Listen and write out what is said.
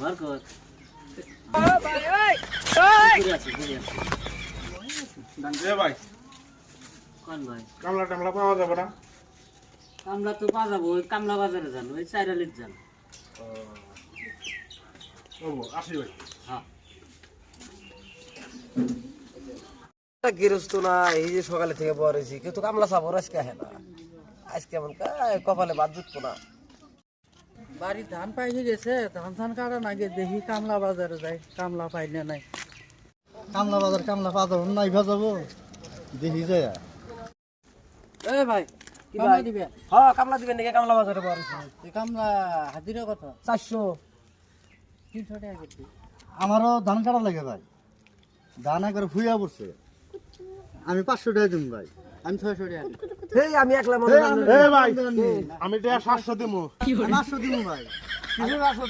ঘর কর ভাই কোন ভাই কামলা টামলা পাওয়া যাবে না? কামলা তো পাওয়া যাবো, ওই কামলা বাজারে যান, ওই চাইরালির যান। আসি ভাই। হ্যাঁ গৃহস্থ না, এই যে সকালে থেকে পড়েছি কিন্তু কামলা সাবর আজকে আহে না। আজকে এমন কপালে বাদ জুটতো না। বাড়ি ধান পাইকে গেছে, ধান কাটা না গিয়ে দেখি কামলা বাজারে যাই, কামলা পাই না নাই। কামলা বাজার নাই ভাজাবো দেখি যায়। এ ভাই কি কামলা ভাই? দিবে? হ্যাঁ কামলা দিবেন নাকি? কামলা বাজারে পড়েছি এই কামলা হাজিরা কত? 400। 300 টাকা কেজি। আমারও ধান কাটা লাগে ভাই, ধান একবার ফুয়া পড়ছে। আমি 500 টাকা দিম ভাই। আমি 600 টাকা দিই। এই আমি একলা মনে এ ভাই আমি 700 দিমু। 500 দিম ভাই। কিছু 500